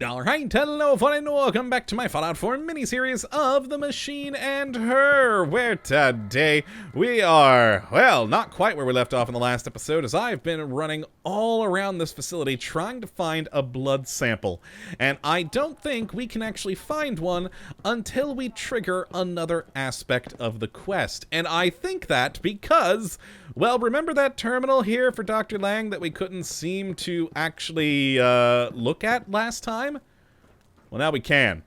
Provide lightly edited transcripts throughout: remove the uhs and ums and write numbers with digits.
Alright, hello everyone and welcome back to my Fallout 4 miniseries of The Machine and Her, where today we are, well, not quite where we left off in the last episode, as I've been running all around this facility trying to find a blood sample, and I don't think we can actually find one until we trigger another aspect of the quest, and I think that because, well, remember that terminal here for Dr. Lang that we couldn't seem to actually look at last time? Well, now we can.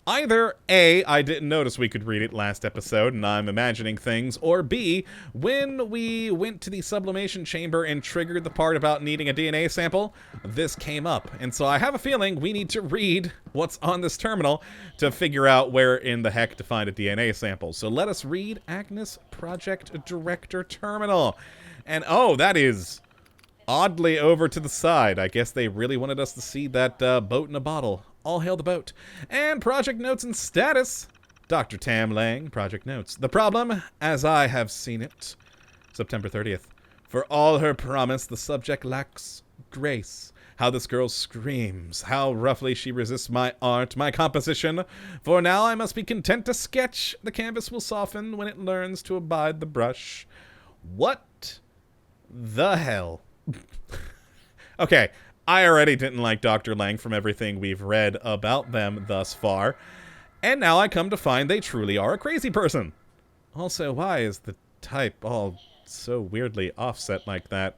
Either A, I didn't notice we could read it last episode and I'm imagining things, or B, when we went to the sublimation chamber and triggered the part about needing a DNA sample, this came up. And so I have a feeling we need to read what's on this terminal to figure out where in the heck to find a DNA sample. So let us read Agnes Project Director Terminal. And oh, that is oddly over to the side. I guess they really wanted us to see that boat in a bottle. All hail the boat. And project notes and status. Dr. Tam Lang, project notes. The problem, as I have seen it, September 30th. For all her promise, the subject lacks grace. How this girl screams. How roughly she resists my art, my composition. For now I must be content to sketch. The canvas will soften when it learns to abide the brush. What the hell? Okay, I already didn't like Dr. Lang from everything we've read about them thus far, and now I come to find they truly are a crazy person. Also, why is the type all so weirdly offset like that?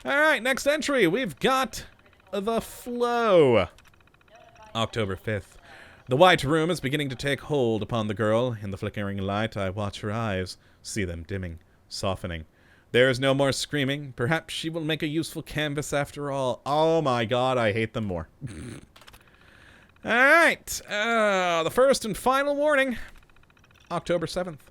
Alright, next entry, we've got The Flow. October 5th. The white room is beginning to take hold upon the girl. In the flickering light, I watch her eyes, see them dimming, softening. There is no more screaming. Perhaps she will make a useful canvas after all. Oh my god, I hate them more. Alright, the first and final warning. October 7th.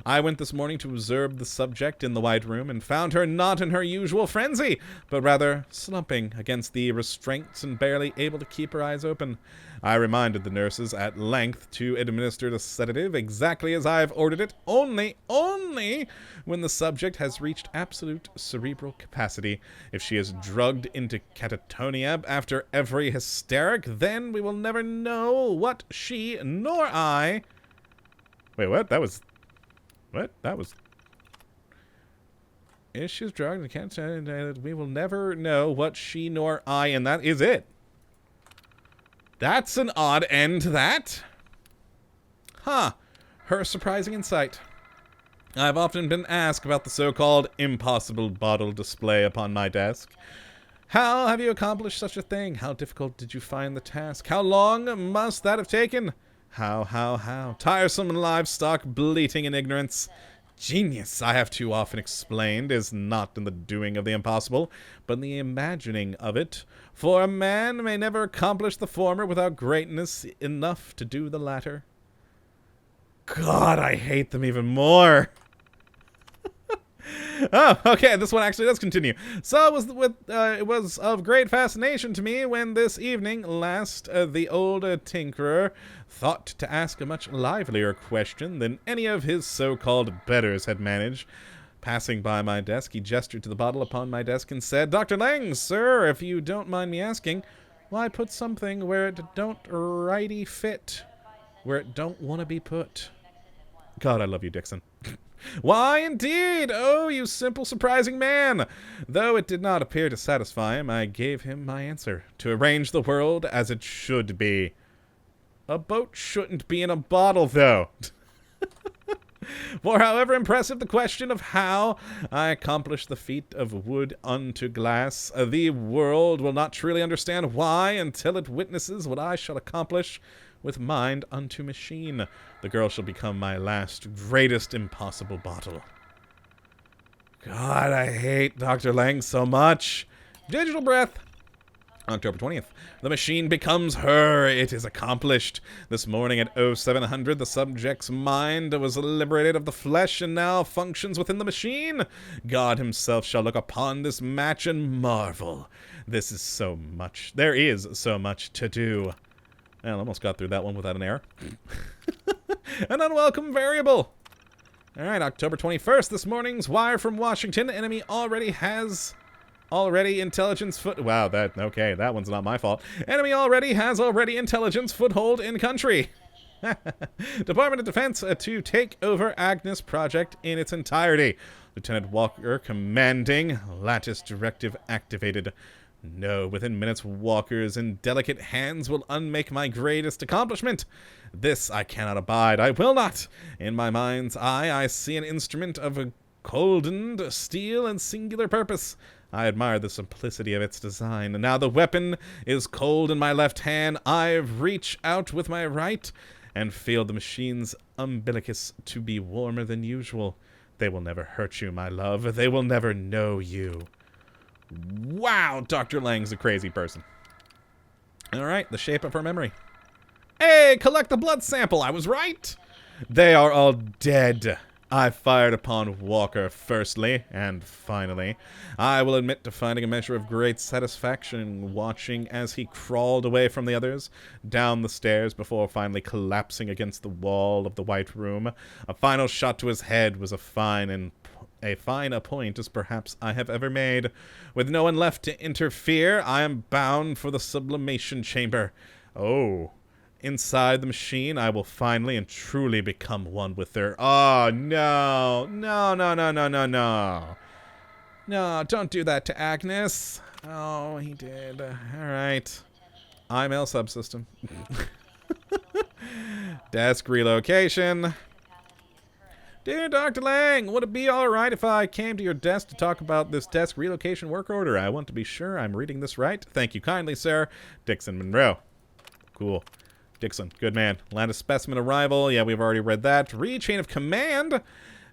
I went this morning to observe the subject in the white room and found her not in her usual frenzy, but rather slumping against the restraints and barely able to keep her eyes open. I reminded the nurses at length to administer the sedative exactly as I have ordered it, only when the subject has reached absolute cerebral capacity. If she is drugged into catatonia after every hysteric, then we will never know what she nor I... Wait, what? That was... What? That was... If she's drugged, we will never know what she nor I, and that is it. That's an odd end to that. Huh. Her surprising insight. I've often been asked about the so-called impossible bottle display upon my desk. How have you accomplished such a thing? How difficult did you find the task? How long must that have taken? How? Tiresome livestock bleating in ignorance. Genius, I have too often explained, is not in the doing of the impossible, but in the imagining of it. For a man may never accomplish the former without greatness enough to do the latter. God, I hate them even more. Oh, okay, this one actually does continue. So it was of great fascination to me when this evening last the old tinkerer thought to ask a much livelier question than any of his so-called betters had managed. Passing by my desk, he gestured to the bottle upon my desk and said, Dr. Lang, sir, if you don't mind me asking, why put something where it don't righty fit, where it don't want to be put? God, I love you, Dixon. Why, indeed! Oh, you simple, surprising man! Though it did not appear to satisfy him, I gave him my answer. To arrange the world as it should be. A boat shouldn't be in a bottle, though. For however impressive the question of how I accomplish the feat of wood unto glass, the world will not truly understand why until it witnesses what I shall accomplish with mind unto machine. The girl shall become my last, greatest impossible bottle. God, I hate Dr. Lang so much. Digital breath. October 20th. The machine becomes her. It is accomplished. This morning at 0700, the subject's mind was liberated of the flesh and now functions within the machine. God himself shall look upon this match and marvel. This is so much. There is so much to do. I almost got through that one without an error. An unwelcome variable. Alright, October 21st. This morning's wire from Washington. Enemy already has already intelligence foot... Wow, okay, that one's not my fault. Enemy has already intelligence foothold in country. Department of Defense to take over Agnes Project in its entirety. Lieutenant Walker commanding. Lattice directive activated. No, within minutes, Walker's indelicate hands will unmake my greatest accomplishment. This I cannot abide. I will not. In my mind's eye, I see an instrument of a goldened steel and singular purpose. I admire the simplicity of its design. Now the weapon is cold in my left hand. I reach out with my right and feel the machine's umbilicus to be warmer than usual. They will never hurt you, my love. They will never know you. Wow, Dr. Lang's a crazy person. All right, the shape of her memory. Hey, collect the blood sample. I was right. They are all dead. I fired upon Walker firstly and finally. I will admit to finding a measure of great satisfaction watching as he crawled away from the others, down the stairs before finally collapsing against the wall of the White Room. A final shot to his head was as fine a point as perhaps I have ever made. With no one left to interfere, I am bound for the sublimation chamber. Oh, inside the machine, I will finally and truly become one with her. Oh, no. No, no, no, no, no, no. No, don't do that to Agnes. Oh, he did. All right. IML subsystem. Desk relocation. Dear Dr. Lang, would it be alright if I came to your desk to talk about this desk relocation work order? I want to be sure I'm reading this right. Thank you kindly, sir. Dixon Monroe. Cool. Dixon, good man. Land of specimen arrival. Yeah, we've already read that. Read chain of command.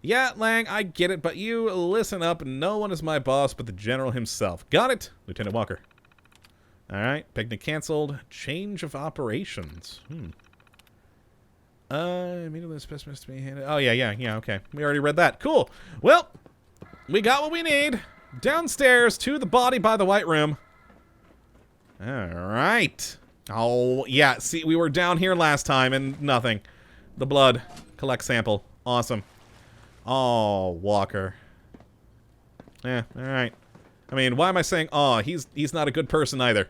Yeah, Lang, I get it, but you listen up. No one is my boss but the general himself. Got it? Lieutenant Walker. Alright, picnic canceled. Change of operations. Immediately specimens to be handed. Oh, yeah, okay. We already read that. Cool. Well, we got what we need. Downstairs to the body by the White Room. Alright. Oh, yeah, see, we were down here last time and nothing. The blood. Collect sample. Awesome. Oh, Walker. Yeah, alright. I mean, why am I saying, oh, he's not a good person either.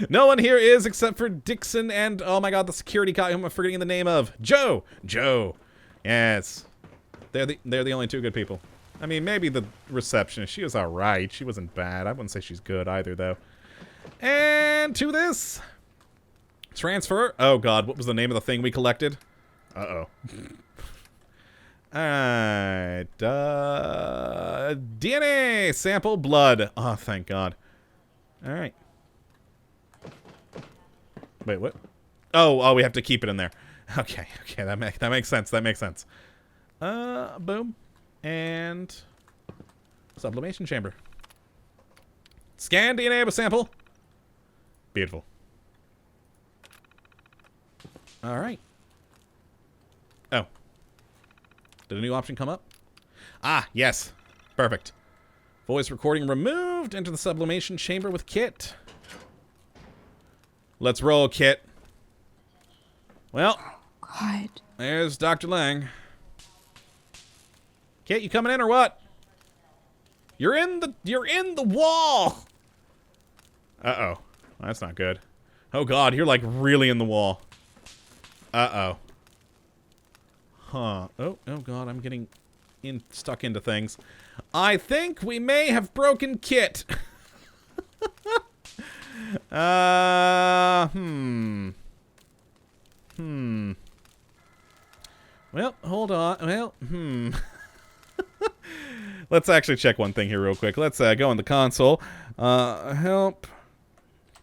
No one here is except for Dixon and, oh my god, the security guy whom I'm forgetting the name of. Joe! Joe. Yes. They're the only two good people. I mean, maybe the receptionist. She was alright. She wasn't bad. I wouldn't say she's good either, though. And to this. Transfer. Oh god, what was the name of the thing we collected? Uh-oh. Alright. DNA sample blood. Oh, thank god. Alright. Wait, what? Oh, we have to keep it in there. Okay, that makes sense. That makes sense. Boom. And sublimation chamber. Scan DNA sample. Beautiful. All right. Oh. Did a new option come up? Ah, yes. Perfect. Voice recording removed. Enter the sublimation chamber with Kit. Let's roll, Kit. Well, God. There's Dr. Lang. Kit, you coming in or what? You're in the wall. Uh-oh. That's not good. Oh god, you're like really in the wall. Uh-oh. Huh. Oh god, I'm getting stuck into things. I think we may have broken Kit. Well, hold on. Well, Let's actually check one thing here real quick. Let's go in the console. Help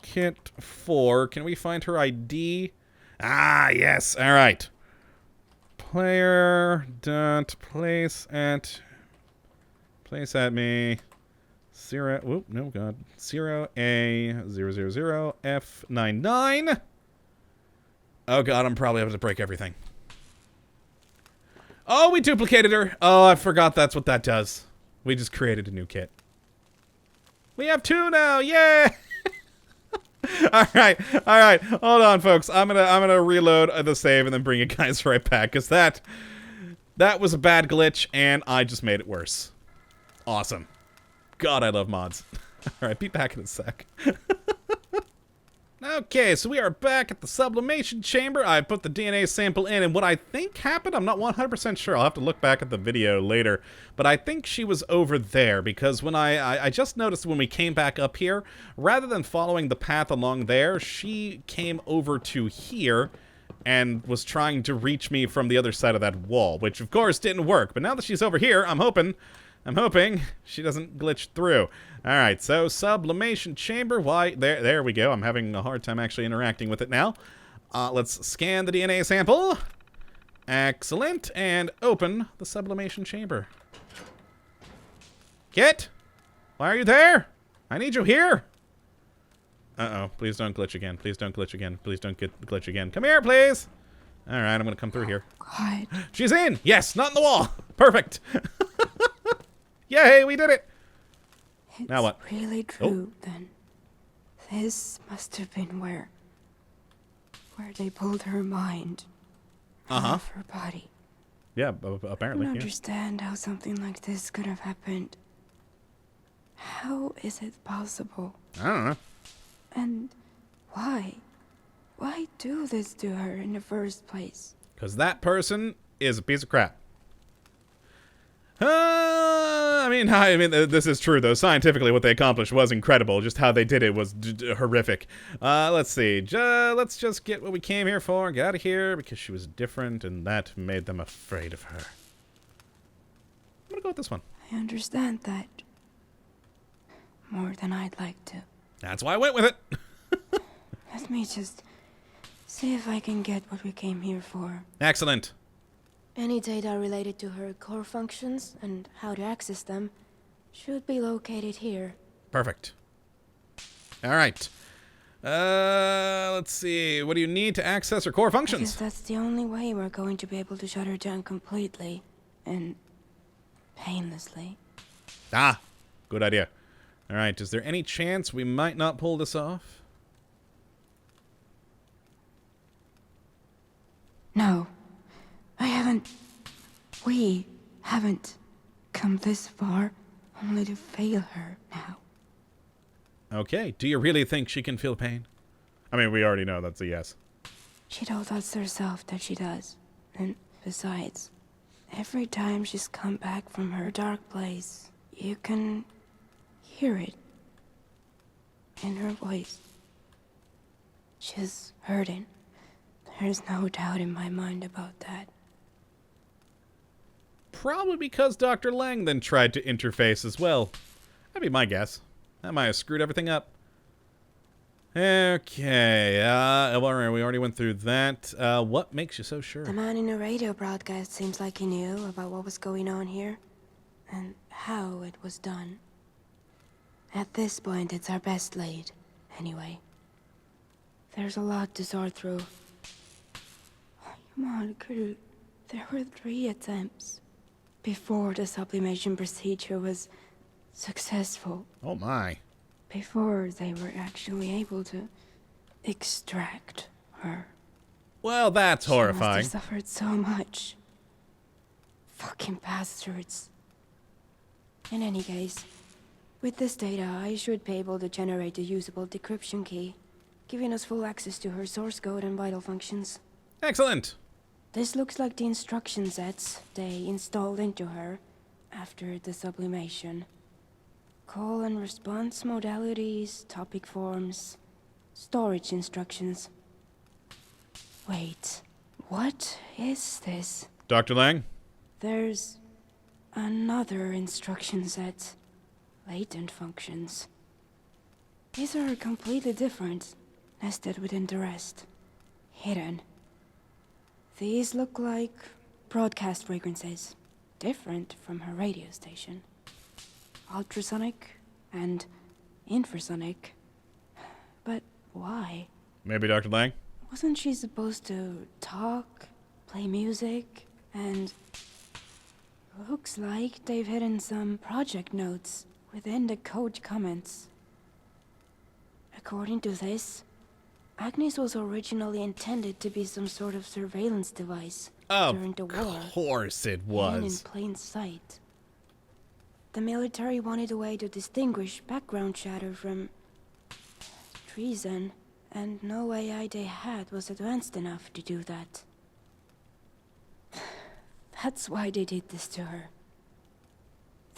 Kit 4. Can we find her ID? Ah, yes. All right. Player dot place at me. 0. Whoop, no god. 0A000F99. Oh god, I'm probably able to break everything. Oh, we duplicated her. Oh, I forgot that's what that does. We just created a new kit. We have 2 now. Yay! All right. Hold on, folks. I'm gonna reload the save and then bring you guys right back because that was a bad glitch and I just made it worse. Awesome. God, I love mods. Alright, be back in a sec. Okay, so we are back at the sublimation chamber. I put the DNA sample in, and what I think happened, I'm not 100% sure. I'll have to look back at the video later. But I think she was over there, because when I just noticed when we came back up here, rather than following the path along there, she came over to here and was trying to reach me from the other side of that wall, which of course didn't work. But now that she's over here, I'm hoping she doesn't glitch through. Alright, so sublimation chamber. Why, there we go. I'm having a hard time actually interacting with it now. Let's scan the DNA sample. Excellent. And open the sublimation chamber. Kit? Why are you there? I need you here. Uh-oh. Please don't glitch again. Please don't glitch again. Please don't glitch again. Come here, please. Alright, I'm gonna come through here. God. She's in! Yes, not in the wall! Perfect! Yay, we did it! It's now what? Really true, then. This must have been where they pulled her mind off her body. Yeah, I apparently, don't yeah. understand how something like this could have happened. How is it possible? I don't know. And why? Why do this to her in the first place? Because that person is a piece of crap. I mean, this is true, though. Scientifically, what they accomplished was incredible. Just how they did it was horrific. Let's see. Let's just get what we came here for. Get out of here, because she was different, and that made them afraid of her. I'm gonna go with this one. I understand that more than I'd like to. That's why I went with it. Let me just see if I can get what we came here for. Excellent. Any data related to her core functions and how to access them should be located here. Perfect. All right. Let's see. What do you need to access her core I functions? guess that's the only way we're going to be able to shut her down completely and painlessly. Ah, good idea. All right. Is there any chance we might not pull this off? No. We haven't come this far only to fail her now. Okay. Do you really think she can feel pain? I mean, we already know that's a yes. She told us herself that she does. And besides, every time she's come back from her dark place, you can hear it in her voice. She's hurting. There's no doubt in my mind about that. Probably because Dr. Lang then tried to interface as well. That'd be my guess. That might have screwed everything up. Okay, we already went through that. What makes you so sure? The man in the radio broadcast seems like he knew about what was going on here and how it was done. At this point, it's our best lead, anyway. There's a lot to sort through. Come on, crew. There were 3 attempts before the sublimation procedure was successful. Oh my. Before they were actually able to extract her. Well, that's horrifying. She must have suffered so much. Fucking bastards. In any case, with this data, I should be able to generate a usable decryption key, giving us full access to her source code and vital functions. Excellent. This looks like the instruction sets they installed into her after the sublimation. Call and response modalities, topic forms, storage instructions. Wait, what is this? Dr. Lang? There's another instruction set. Latent functions. These are completely different, nested within the rest. Hidden. These look like broadcast frequencies, different from her radio station. Ultrasonic and infrasonic. But why? Maybe Dr. Lang? Wasn't she supposed to talk, play music, and... Looks like they've hidden some project notes within the code comments. According to this, Agnes was originally intended to be some sort of surveillance device during the war. Of course it Hidden in was. plain sight. the military wanted a way to distinguish background chatter from treason, and no AI they had was advanced enough to do that. That's why they did this to her.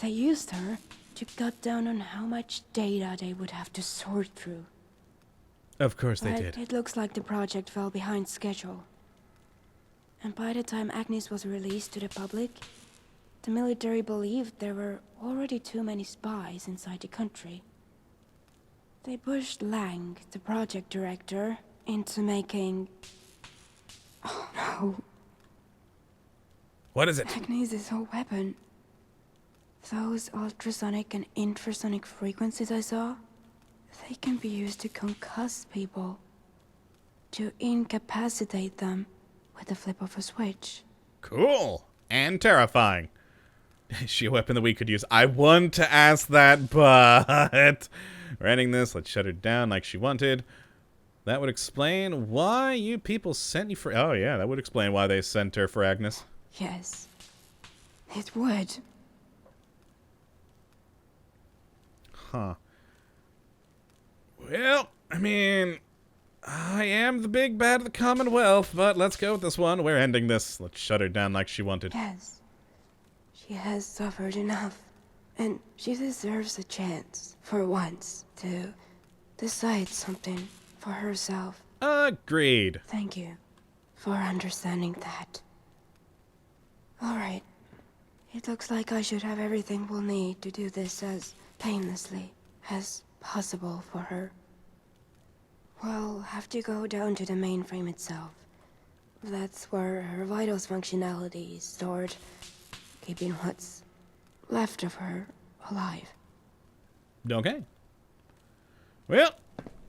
They used her to cut down on how much data they would have to sort through. Of course they But did. it looks like the project fell behind schedule. And by the time Agnes was released to the public, the military believed there were already too many spies inside the country. They pushed Lang, the project director, into making... Oh no. What is it? Agnes is a weapon. Those ultrasonic and infrasonic frequencies I saw, they can be used to concuss people. To incapacitate them with the flip of a switch. Cool. And terrifying. Is she a weapon that we could use? I want to ask that, but... We're ending this. Let's shut her down like she wanted. That would explain why you people sent you for... Oh, yeah, that would explain why they sent her for Agnes. Yes. It would. Huh. Well, I mean... I am the big bad of the Commonwealth, but let's go with this one. We're ending this. Let's shut her down like she wanted. Yes. She has suffered enough. And she deserves a chance, for once, to decide something for herself. Agreed. Thank you for understanding that. Alright. It looks like I should have everything we'll need to do this as painlessly as possible for her. We'll have to go down to the mainframe itself. That's where her vitals functionality is stored, keeping what's left of her alive. Okay. Well,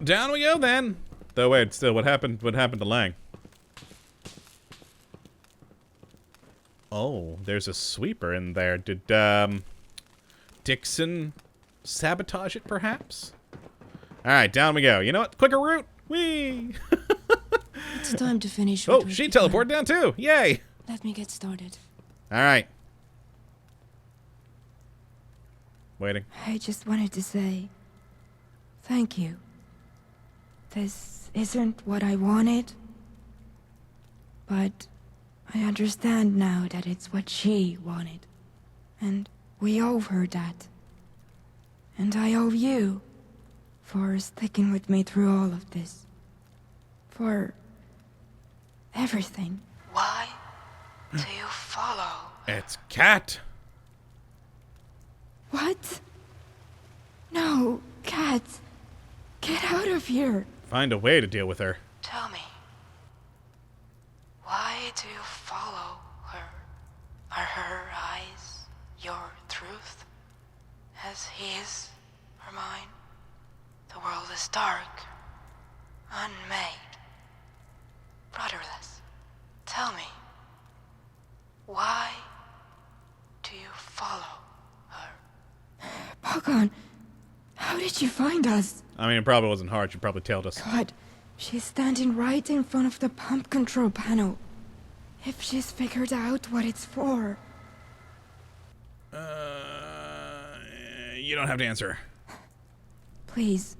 down we go then. Though wait, still, what happened to Lang? Oh, there's a sweeper in there. Did, Dixon sabotage it, perhaps? Alright, down we go. You know what? Quicker route! Whee! It's time to finish. Oh, she teleported down too! Yay! Let me get started. Alright. Waiting. I just wanted to say thank you. This isn't what I wanted, but I understand now that it's what she wanted. And we owe her that. And I owe you for sticking with me through all of this. For everything. Why do you follow? It's Cat! What? No, Cat. Get out of here. Find a way to deal with her. Tell me, why do you follow her? Are her eyes your truth, as his are mine? The world is dark, unmade, rudderless. Tell me, why do you follow her? Pagan, how did you find us? I mean, it probably wasn't hard. She probably tailed us. God, she's standing right in front of the pump control panel. If she's figured out what it's for. You don't have to answer. Please,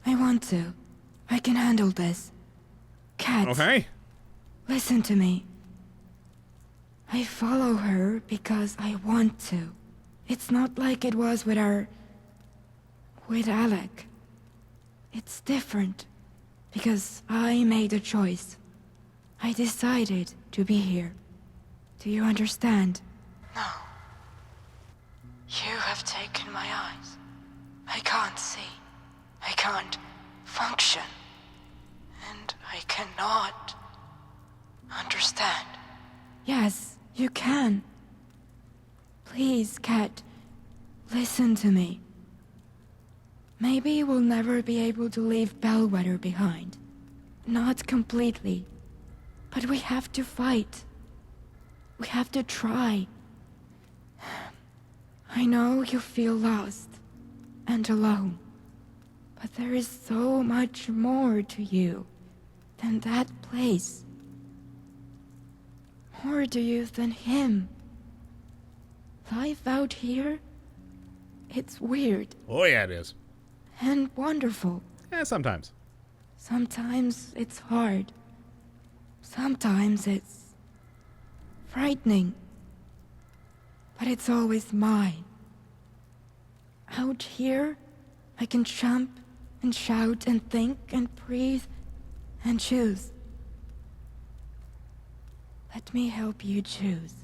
I want to. I can handle this. Cat, Okay. listen to me. I follow her because I want to. It's not like it was with Alec. It's different. Because I made a choice. I decided to be here. Do you understand? No. You have taken my eyes. I can't see. I can't function. And I cannot understand. Yes, you can. Please, Cat, listen to me. Maybe we'll never be able to leave Bellwether behind. Not completely. But we have to fight. We have to try. I know you feel lost and alone. But there is so much more to you than that place. More to you than him. Life out here It's weird Oh, yeah, it is. and wonderful. Yeah, sometimes. Sometimes it's hard. Sometimes it's frightening. But it's always mine. Out here, I can jump and shout and think and breathe and choose. Let me help you choose.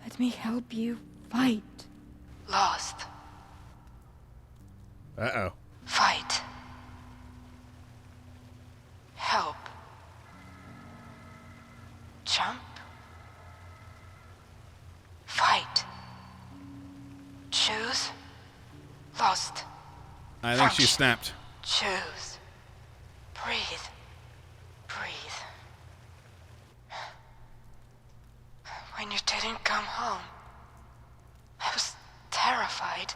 Let me help you fight. Lost. Uh-oh. Fight. Help. Jump. Fight. Choose. Lost. I think she Function. snapped. Choose. Breathe. Breathe. When you didn't come home, I was terrified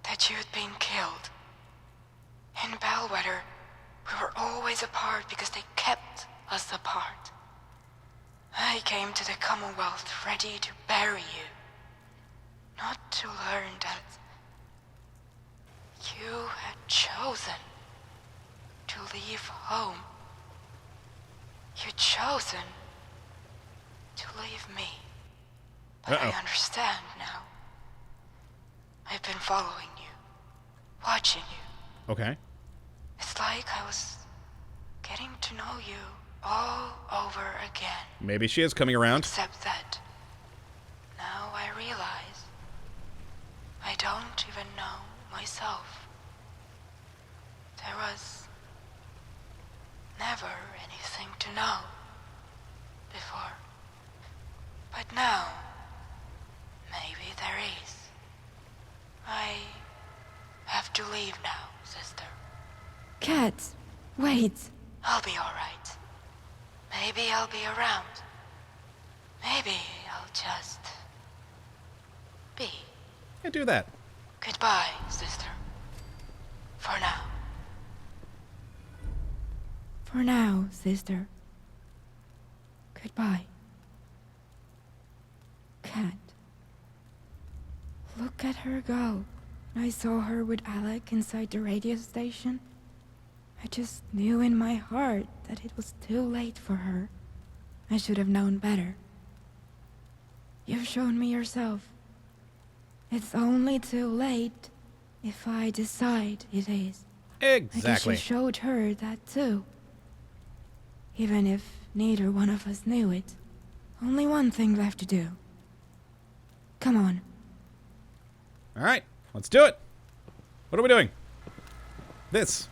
that you had been killed. In Bellwether, we were always apart because they kept us apart. I came to the Commonwealth ready to bury you, not to learn that you had chosen to leave home. You'd chosen to leave me. But I understand now. I've been following you, watching you. Okay. It's like I was getting to know you all over again. Maybe she is coming around. Except that now I realize I don't even know myself. There was never anything to know before. But now, maybe there is. I have to leave now, sister. Cat, wait. I'll be alright. Maybe I'll be around. Maybe I'll just be. Yeah, do that. Goodbye, sister. For now. For now, sister. Goodbye. Cat. Look at her go. I saw her with Alec inside the radio station. I just knew in my heart that it was too late for her. I should have known better. You've shown me yourself. It's only too late if I decide it is. I guess Exactly. you showed her that too. Even if neither one of us knew it. Only one thing left to do. Come on. All right, let's do it. What are we doing? This.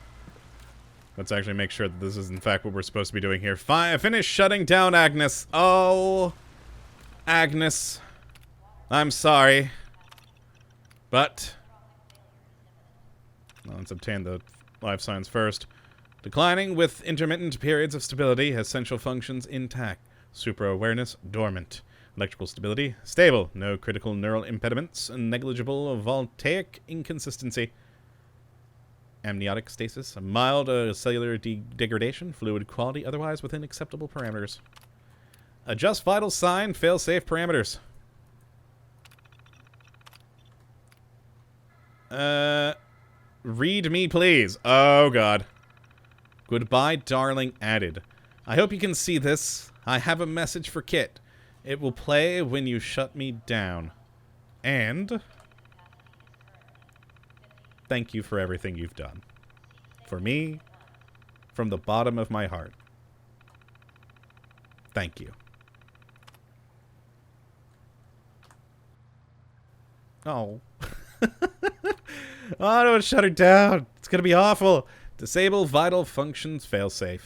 Let's actually make sure that this is in fact what we're supposed to be doing here. Finish shutting down Agnes. Oh, Agnes. I'm sorry. But let's obtain the life signs first. Declining with intermittent periods of stability, essential functions intact. Supra-awareness dormant. Electrical stability stable. No critical neural impediments. Negligible voltaic inconsistency. Amniotic stasis. A mild cellular degradation. Fluid quality otherwise within acceptable parameters. Adjust vital sign. Fail-safe parameters. Read me, please. Oh, God. Goodbye, darling added. I hope you can see this. I have a message for Kit. It will play when you shut me down. And thank you for everything you've done. For me, from the bottom of my heart. Thank you. Oh. Oh, don't shut her down. It's going to be awful. Disable vital functions failsafe.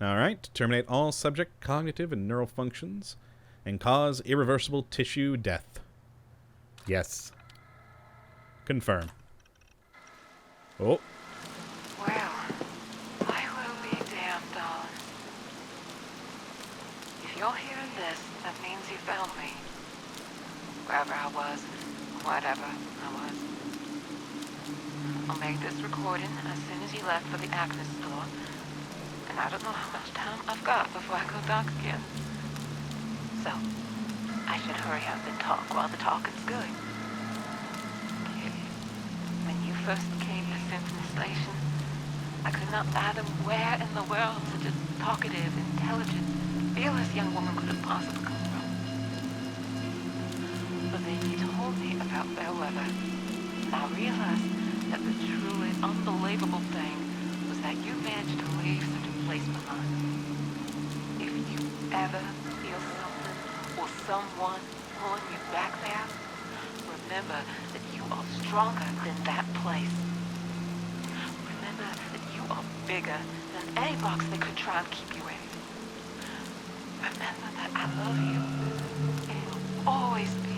Alright. Terminate all subject cognitive and neural functions and cause irreversible tissue death. Yes. Confirm. Oh. Well, I will be damned, darling. If you're hearing this, that means you found me. Wherever I was, whatever I was. I'll make this recording as soon as you left for the Agnes store. And I don't know how much time I've got before I go dark again. So, I should hurry up and talk while the talking's good. When you first came to Simpson Station, I could not fathom where in the world such a talkative, intelligent, fearless young woman could have possibly come from. But then you told me about fair weather, and I realized that the truly unbelievable thing was that you managed to leave such a place behind. If you ever feel something or someone pulling you back there, remember that you are stronger than that place. Remember that you are bigger than any box that could try and keep you in. Remember that I love you and will always be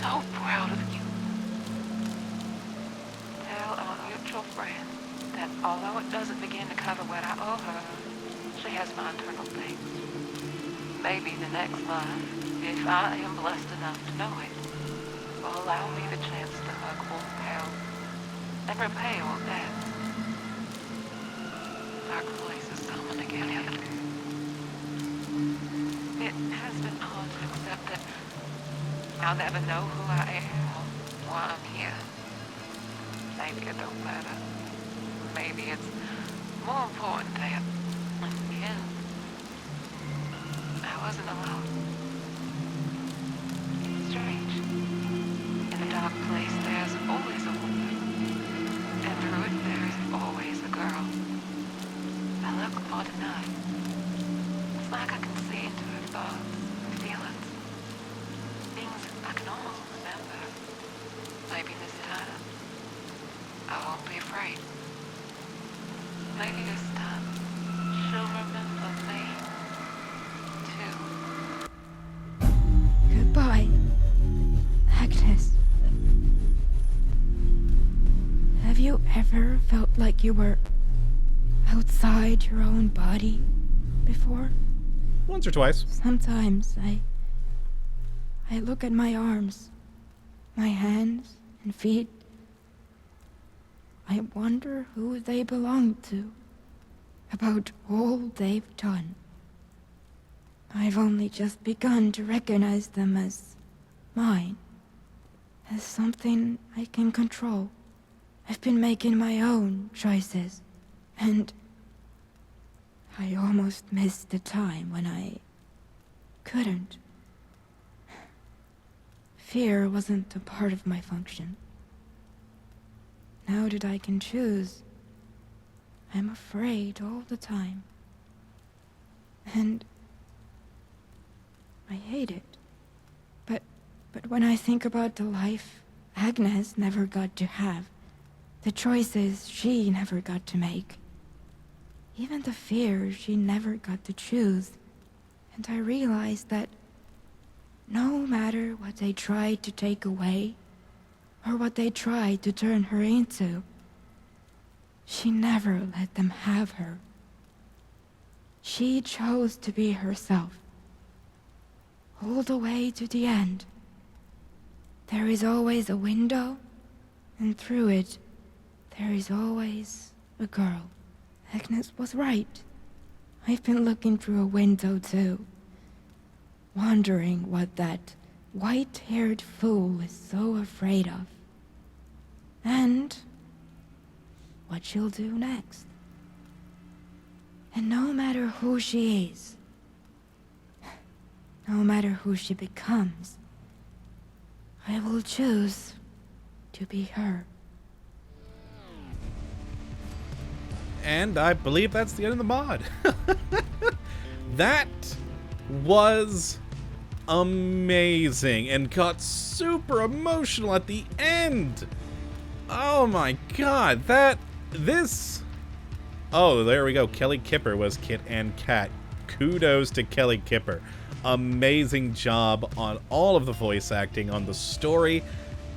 so proud of you. Tell our mutual friend that although it doesn't begin to cover what I owe her, she has my eternal thanks. Maybe the next life, if I am blessed enough to know it, will allow me the chance to hug old pals and repay old debts. Dark places summon again. It has been hard to accept that I'll never know who I am or why I'm here. Maybe it don't matter. Maybe it's more important that in the end, I wasn't alone. It's strange. In a dark place, there's always a woman. And through it, there's always a girl. I look hard enough. It's like I can see into her thoughts and feelings. Things I can almost remember. Maybe this time, I won't be afraid. Maybe this time, she'll remember me, too. Goodbye, Agnes. Have you ever felt like you were outside your own body before? Once or twice. Sometimes I look at my arms, my hands and feet. I wonder who they belong to, about all they've done. I've only just begun to recognize them as mine, as something I can control. I've been making my own choices, and I almost missed the time when I couldn't. Fear wasn't a part of my function. Now that I can choose, I'm afraid all the time. And I hate it. But when I think about the life Agnes never got to have, the choices she never got to make, even the fear she never got to choose, and I realized that no matter what they tried to take away, or what they tried to turn her into, she never let them have her. She chose to be herself, all the way to the end. There is always a window, and through it, there is always a girl. Agnes was right. I've been looking through a window too, wondering what that white-haired fool is so afraid of. And what she'll do next. And no matter who she is, no matter who she becomes, I will choose to be her. And I believe that's the end of the mod. That was amazing and got super emotional at the end. Oh my god, oh, there we go. Kelly Kipper was Kit and Kat. Kudos to Kelly Kipper. Amazing job on all of the voice acting, on the story.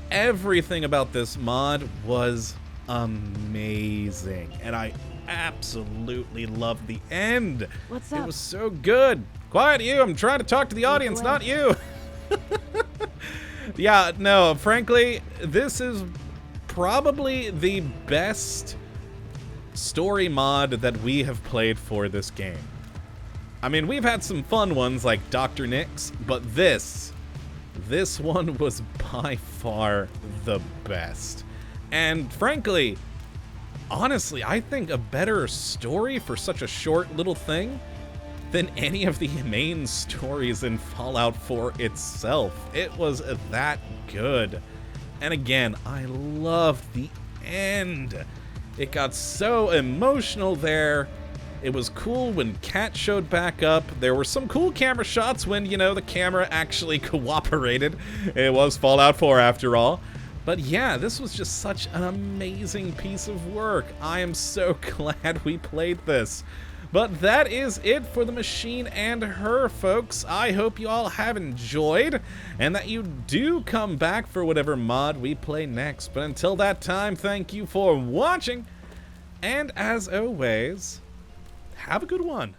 Everything about this mod was amazing. And I absolutely loved the end. What's up? It was so good. Quiet, you. I'm trying to talk to the audience, not you. Yeah, no, frankly, this is probably the best story mod that we have played for this game. I mean, we've had some fun ones like Dr. Nick's, but this one was by far the best. And frankly, honestly, I think a better story for such a short little thing than any of the main stories in Fallout 4 itself. It was that good. And again, I loved the end. It got so emotional there. It was cool when Kat showed back up. There were some cool camera shots when, you know, the camera actually cooperated. It was Fallout 4 after all. But yeah, this was just such an amazing piece of work. I am so glad we played this. But that is it for The Machine and Her, folks. I hope you all have enjoyed, and that you do come back for whatever mod we play next. But until that time, thank you for watching, and as always, have a good one.